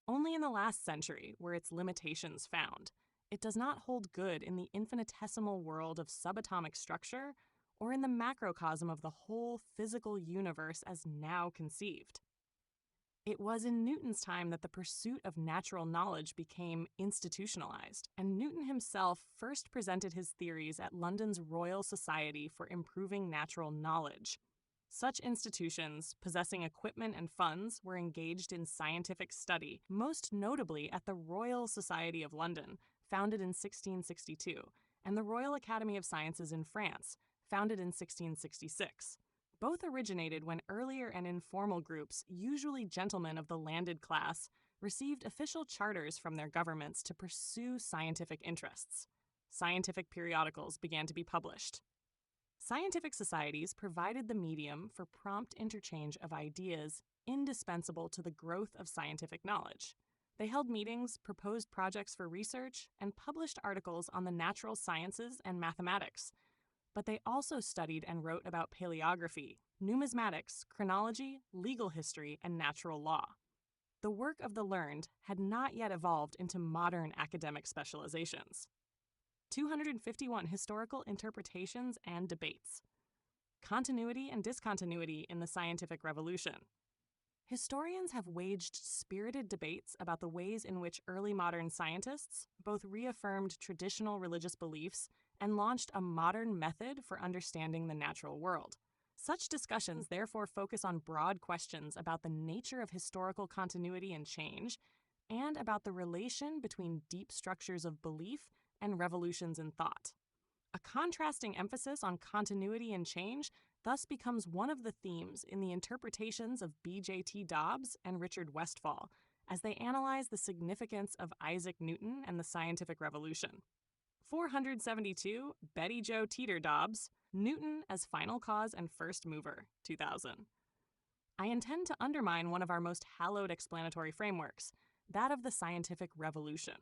Only in the last century were its limitations found. It does not hold good in the infinitesimal world of subatomic structure or in the macrocosm of the whole physical universe as now conceived. It was in Newton's time that the pursuit of natural knowledge became institutionalized, and Newton himself first presented his theories at London's Royal Society for Improving Natural Knowledge. Such institutions, possessing equipment and funds, were engaged in scientific study, most notably at the Royal Society of London, founded in 1662, and the Royal Academy of Sciences in France, founded in 1666. Both originated when earlier and informal groups, usually gentlemen of the landed class, received official charters from their governments to pursue scientific interests. Scientific periodicals began to be published. Scientific societies provided the medium for prompt interchange of ideas indispensable to the growth of scientific knowledge. They held meetings, proposed projects for research, and published articles on the natural sciences and mathematics. But they also studied and wrote about paleography, numismatics, chronology, legal history, and natural law. The work of the learned had not yet evolved into modern academic specializations. 251 historical interpretations and debates. Continuity and discontinuity in the scientific revolution. Historians have waged spirited debates about the ways in which early modern scientists both reaffirmed traditional religious beliefs and launched a modern method for understanding the natural world. Such discussions therefore focus on broad questions about the nature of historical continuity and change, and about the relation between deep structures of belief and revolutions in thought. A contrasting emphasis on continuity and change thus becomes one of the themes in the interpretations of B.J.T. Dobbs and Richard Westphal as they analyze the significance of Isaac Newton and the scientific revolution. 472, Betty Jo Teeter Dobbs, Newton as Final Cause and First Mover, 2000. I intend to undermine one of our most hallowed explanatory frameworks, that of the scientific revolution.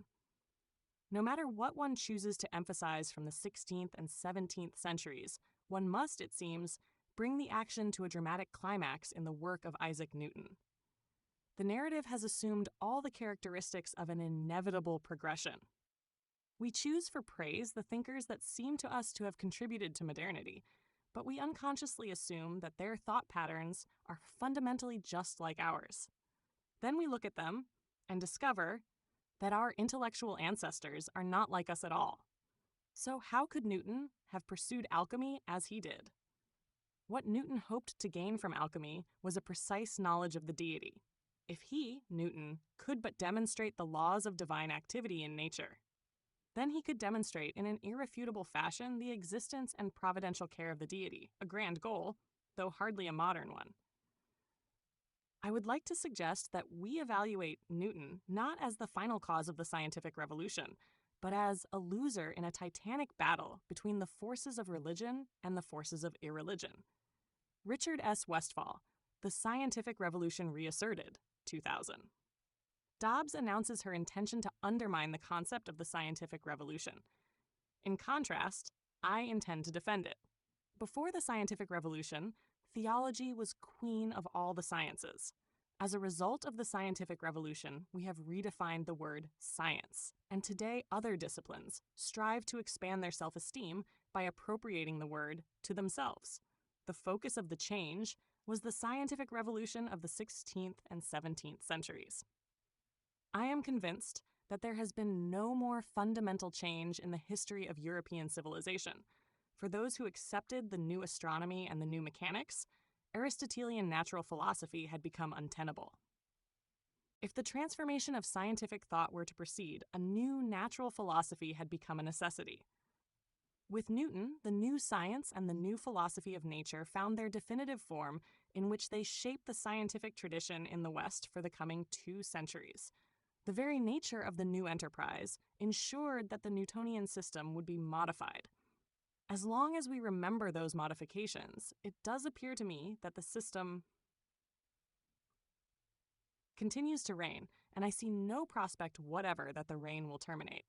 No matter what one chooses to emphasize from the 16th and 17th centuries, one must, it seems, bring the action to a dramatic climax in the work of Isaac Newton. The narrative has assumed all the characteristics of an inevitable progression. We choose for praise the thinkers that seem to us to have contributed to modernity, but we unconsciously assume that their thought patterns are fundamentally just like ours. Then we look at them and discover that our intellectual ancestors are not like us at all. So how could Newton have pursued alchemy as he did? What Newton hoped to gain from alchemy was a precise knowledge of the deity, if he, Newton, could but demonstrate the laws of divine activity in nature. Then he could demonstrate in an irrefutable fashion the existence and providential care of the deity, a grand goal, though hardly a modern one. I would like to suggest that we evaluate Newton not as the final cause of the scientific revolution, but as a loser in a titanic battle between the forces of religion and the forces of irreligion. Richard S. Westphal, The Scientific Revolution Reasserted, 2000. Dobbs announces her intention to undermine the concept of the scientific revolution. In contrast, I intend to defend it. Before the scientific revolution, theology was queen of all the sciences. As a result of the scientific revolution, we have redefined the word science, and today other disciplines strive to expand their self-esteem by appropriating the word to themselves. The focus of the change was the scientific revolution of the 16th and 17th centuries. I am convinced that there has been no more fundamental change in the history of European civilization. For those who accepted the new astronomy and the new mechanics, Aristotelian natural philosophy had become untenable. If the transformation of scientific thought were to proceed, a new natural philosophy had become a necessity. With Newton, the new science and the new philosophy of nature found their definitive form in which they shaped the scientific tradition in the West for the coming 2 centuries. The very nature of the new enterprise ensured that the Newtonian system would be modified. As long as we remember those modifications, it does appear to me that the system continues to reign, and I see no prospect whatever that the reign will terminate.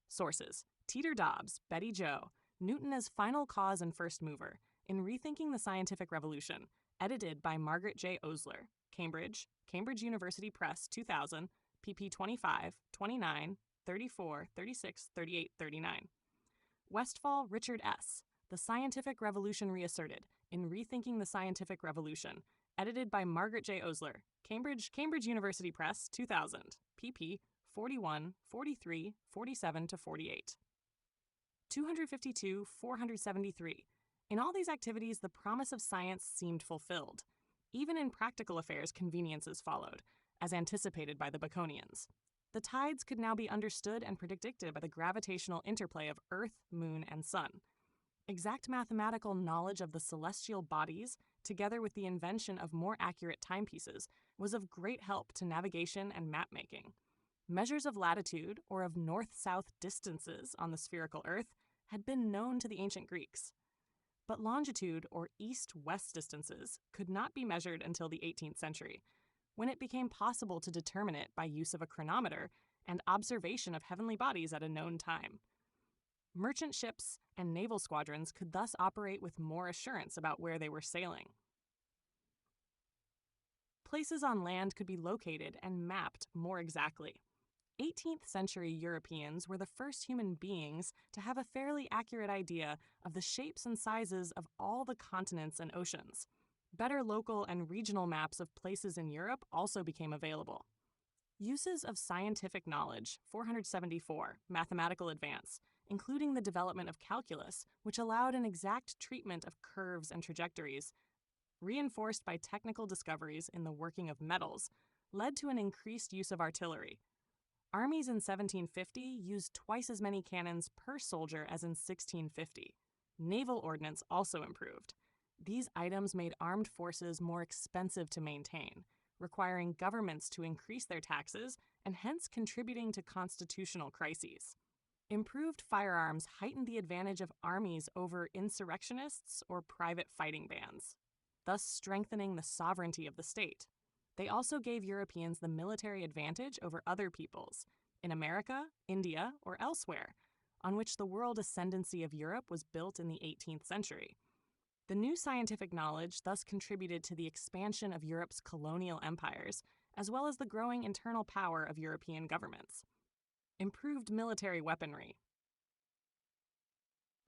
Sources: Teeter Dobbs, Betty Jo, Newton as Final Cause and First Mover, in Rethinking the Scientific Revolution, edited by Margaret J. Osler, Cambridge, Cambridge University Press, 2000, pp. 25, 29, 34, 36, 38, 39. Westphal, Richard S., The Scientific Revolution Reasserted, in Rethinking the Scientific Revolution, edited by Margaret J. Osler, Cambridge University Press, 2000, pp. 41, 43, 47 to 48. 252, 473. In all these activities, the promise of science seemed fulfilled. Even in practical affairs, conveniences followed, as anticipated by the Baconians. The tides could now be understood and predicted by the gravitational interplay of Earth, Moon, and Sun. Exact mathematical knowledge of the celestial bodies, together with the invention of more accurate timepieces, was of great help to navigation and map-making. Measures of latitude, or of north-south distances on the spherical Earth, had been known to the ancient Greeks. But longitude, or east-west distances, could not be measured until the 18th century. when it became possible to determine it by use of a chronometer and observation of heavenly bodies at a known time. Merchant ships and naval squadrons could thus operate with more assurance about where they were sailing. Places on land could be located and mapped more exactly. 18th century Europeans were the first human beings to have a fairly accurate idea of the shapes and sizes of all the continents and oceans. Better local and regional maps of places in Europe also became available. Uses of scientific knowledge, 474, mathematical advance, including the development of calculus, which allowed an exact treatment of curves and trajectories, reinforced by technical discoveries in the working of metals, led to an increased use of artillery. Armies in 1750 used twice as many cannons per soldier as in 1650. Naval ordnance also improved. These items made armed forces more expensive to maintain, requiring governments to increase their taxes and hence contributing to constitutional crises. Improved firearms heightened the advantage of armies over insurrectionists or private fighting bands, thus strengthening the sovereignty of the state. They also gave Europeans the military advantage over other peoples, in America, India, or elsewhere, on which the world ascendancy of Europe was built in the 18th century. The new scientific knowledge thus contributed to the expansion of Europe's colonial empires, as well as the growing internal power of European governments. Improved military weaponry.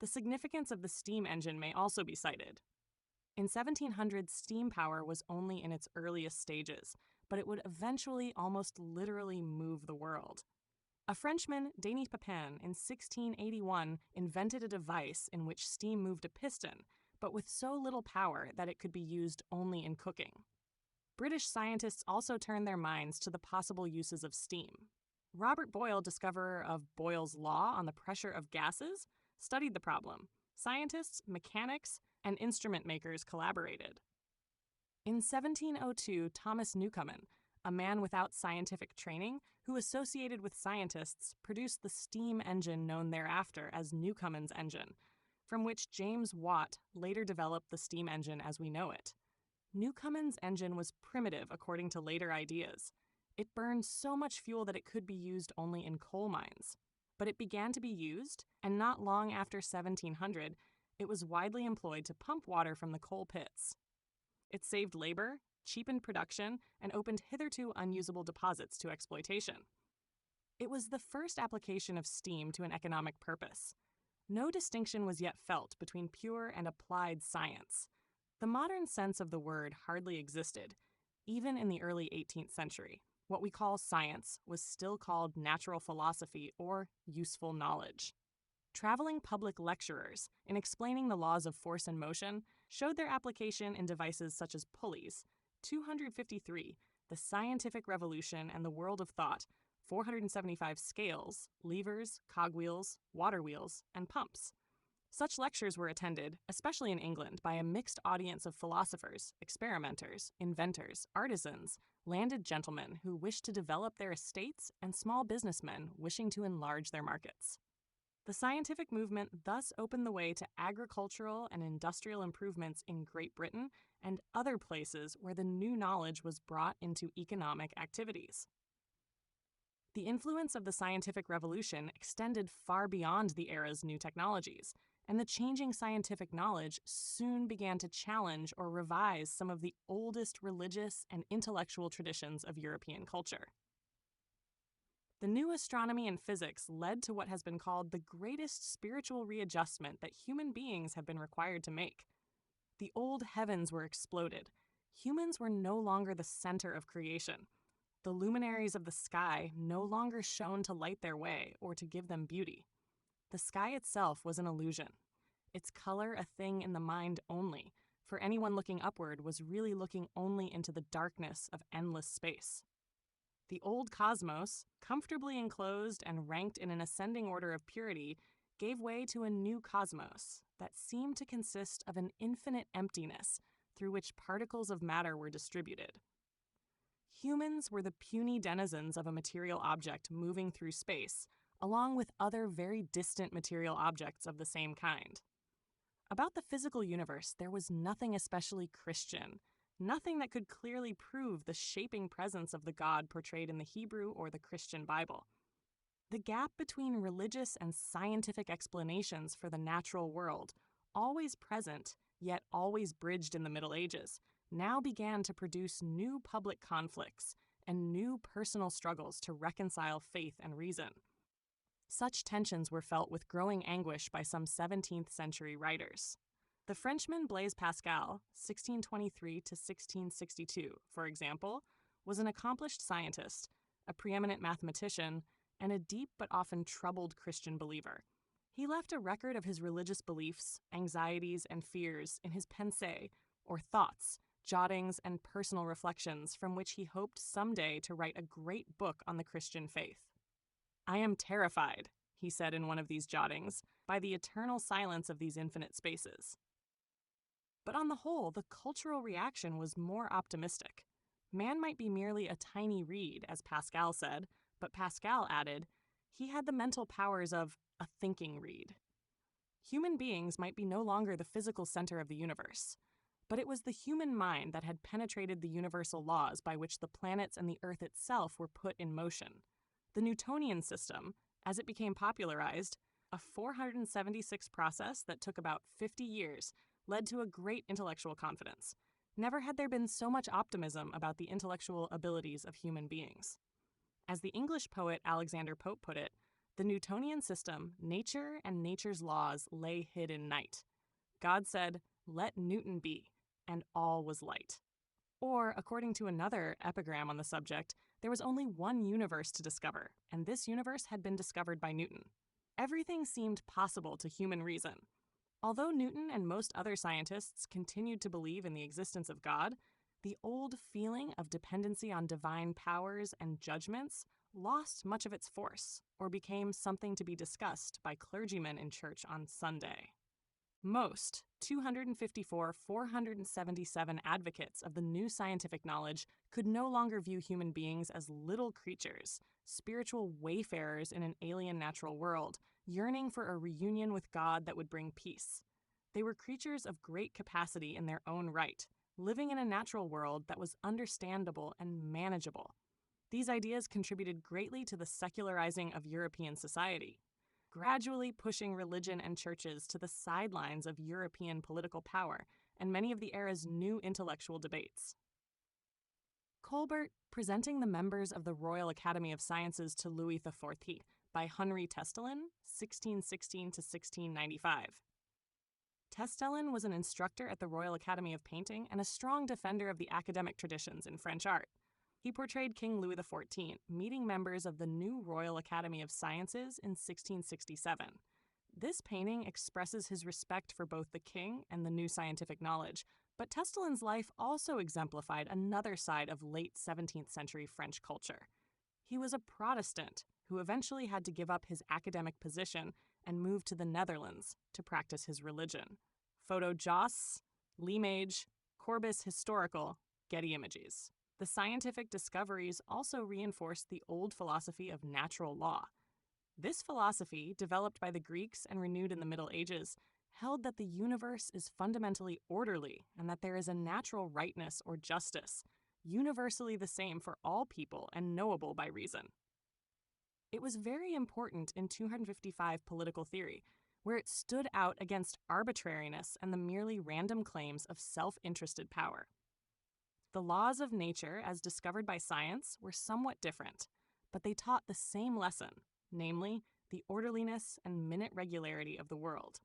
The significance of the steam engine may also be cited. In 1700, steam power was only in its earliest stages, but it would eventually almost literally move the world. A Frenchman, Denis Papin, in 1681 invented a device in which steam moved a piston, but with so little power that it could be used only in cooking. British scientists also turned their minds to the possible uses of steam. Robert Boyle, discoverer of Boyle's law on the pressure of gases, studied the problem. Scientists, mechanics, and instrument makers collaborated. In 1702, Thomas Newcomen, a man without scientific training who associated with scientists, produced the steam engine known thereafter as Newcomen's engine, from which James Watt later developed the steam engine as we know it. Newcomen's engine was primitive according to later ideas. It burned so much fuel that it could be used only in coal mines. But it began to be used, and not long after 1700, it was widely employed to pump water from the coal pits. It saved labor, cheapened production, and opened hitherto unusable deposits to exploitation. It was the first application of steam to an economic purpose. No distinction was yet felt between pure and applied science. The modern sense of the word hardly existed, even in the early 18th century. What we call science was still called natural philosophy or useful knowledge. Traveling public lecturers, in explaining the laws of force and motion, showed their application in devices such as pulleys. 253, the scientific revolution and the world of thought. 475 scales, levers, cogwheels, water wheels, and pumps. Such lectures were attended, especially in England, by a mixed audience of philosophers, experimenters, inventors, artisans, landed gentlemen who wished to develop their estates, and small businessmen wishing to enlarge their markets. The scientific movement thus opened the way to agricultural and industrial improvements in Great Britain and other places where the new knowledge was brought into economic activities. The influence of the scientific revolution extended far beyond the era's new technologies, and the changing scientific knowledge soon began to challenge or revise some of the oldest religious and intellectual traditions of European culture. The new astronomy and physics led to what has been called the greatest spiritual readjustment that human beings have been required to make. The old heavens were exploded. Humans were no longer the center of creation. The luminaries of the sky no longer shone to light their way or to give them beauty. The sky itself was an illusion. Its color a thing in the mind only, for anyone looking upward was really looking only into the darkness of endless space. The old cosmos, comfortably enclosed and ranked in an ascending order of purity, gave way to a new cosmos that seemed to consist of an infinite emptiness through which particles of matter were distributed. Humans were the puny denizens of a material object moving through space, along with other very distant material objects of the same kind. About the physical universe, there was nothing especially Christian. nothing that could clearly prove the shaping presence of the God portrayed in the Hebrew or the Christian Bible. The gap between religious and scientific explanations for the natural world, always present, yet always bridged in the Middle Ages, now began to produce new public conflicts and new personal struggles to reconcile faith and reason. Such tensions were felt with growing anguish by some 17th century writers. The Frenchman Blaise Pascal, 1623 to 1662, for example, was an accomplished scientist, a preeminent mathematician, and a deep but often troubled Christian believer. He left a record of his religious beliefs, anxieties, and fears in his pensées, or thoughts, jottings, and personal reflections from which he hoped someday to write a great book on the Christian faith. "I am terrified," he said in one of these jottings, "by the eternal silence of these infinite spaces." But on the whole, the cultural reaction was more optimistic. Man might be merely a tiny reed, as Pascal said, but Pascal added, he had the mental powers of a thinking reed. Human beings might be no longer the physical center of the universe, but it was the human mind that had penetrated the universal laws by which the planets and the Earth itself were put in motion. The Newtonian system, as it became popularized, a 476 process that took about 50 years, led to a great intellectual confidence. Never had there been so much optimism about the intellectual abilities of human beings. As the English poet Alexander Pope put it, the Newtonian system, nature and nature's laws lay hid in night. God said, "Let Newton be," and all was light. Or, according to another epigram on the subject, there was only one universe to discover, and this universe had been discovered by Newton. Everything seemed possible to human reason. Although Newton and most other scientists continued to believe in the existence of God, the old feeling of dependency on divine powers and judgments lost much of its force, or became something to be discussed by clergymen in church on Sunday. Most 477 advocates of the new scientific knowledge could no longer view human beings as little creatures, spiritual wayfarers in an alien natural world, yearning for a reunion with God that would bring peace. They were creatures of great capacity in their own right, living in a natural world that was understandable and manageable. These ideas contributed greatly to the secularizing of European society, gradually pushing religion and churches to the sidelines of European political power and many of the era's new intellectual debates. Colbert, presenting the members of the Royal Academy of Sciences to Louis XIV by Henri Testelin, 1616 to 1695. Testelin was an instructor at the Royal Academy of Painting and a strong defender of the academic traditions in French art. He portrayed King Louis XIV meeting members of the new Royal Academy of Sciences in 1667. This painting expresses his respect for both the king and the new scientific knowledge, but Testelin's life also exemplified another side of late 17th century French culture. He was a Protestant who eventually had to give up his academic position and move to the Netherlands to practice his religion. Photo Joss, Limage, Corbis Historical, Getty Images. The scientific discoveries also reinforced the old philosophy of natural law. This philosophy, developed by the Greeks and renewed in the Middle Ages, held that the universe is fundamentally orderly and that there is a natural rightness or justice, universally the same for all people and knowable by reason. It was very important in 255 political theory, where it stood out against arbitrariness and the merely random claims of self-interested power. The laws of nature, as discovered by science, were somewhat different, but they taught the same lesson, namely, the orderliness and minute regularity of the world.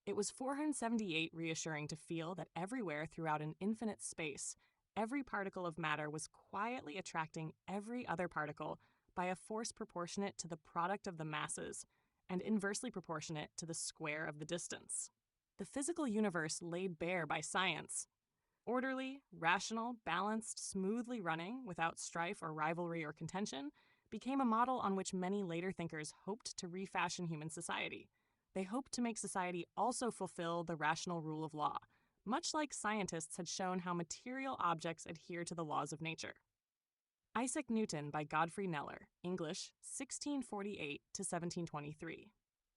It was 478 reassuring to feel that everywhere throughout an infinite space, every particle of matter was quietly attracting every other particle by a force proportionate to the product of the masses and inversely proportionate to the square of the distance. The physical universe laid bare by science, orderly, rational, balanced, smoothly running, without strife or rivalry or contention, became a model on which many later thinkers hoped to refashion human society. They hoped to make society also fulfill the rational rule of law, much like scientists had shown how material objects adhere to the laws of nature. Isaac Newton by Godfrey Kneller, English, 1648 to 1723.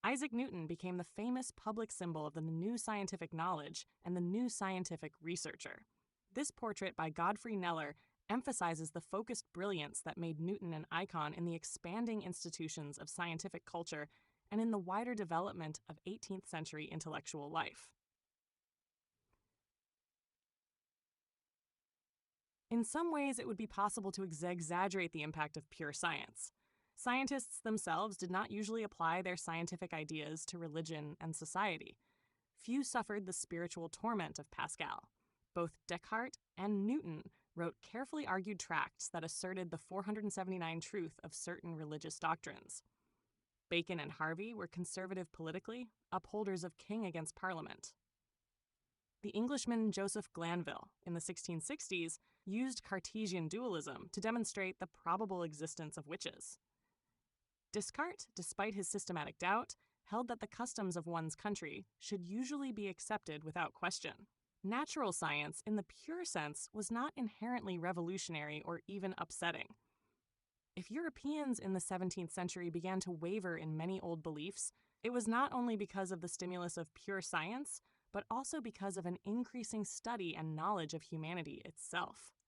Isaac Newton became the famous public symbol of the new scientific knowledge and the new scientific researcher. This portrait by Godfrey Kneller emphasizes the focused brilliance that made Newton an icon in the expanding institutions of scientific culture and in the wider development of 18th century intellectual life. In some ways, it would be possible to exaggerate the impact of pure science. Scientists themselves did not usually apply their scientific ideas to religion and society. Few suffered the spiritual torment of Pascal. Both Descartes and Newton wrote carefully argued tracts that asserted the 479 truth of certain religious doctrines. Bacon and Harvey were conservative politically, upholders of king against parliament. The Englishman Joseph Glanville, in the 1660s, used Cartesian dualism to demonstrate the probable existence of witches. Descartes, despite his systematic doubt, held that the customs of one's country should usually be accepted without question. Natural science, in the pure sense, was not inherently revolutionary or even upsetting. If Europeans in the 17th century began to waver in many old beliefs, it was not only because of the stimulus of pure science, but also because of an increasing study and knowledge of humanity itself.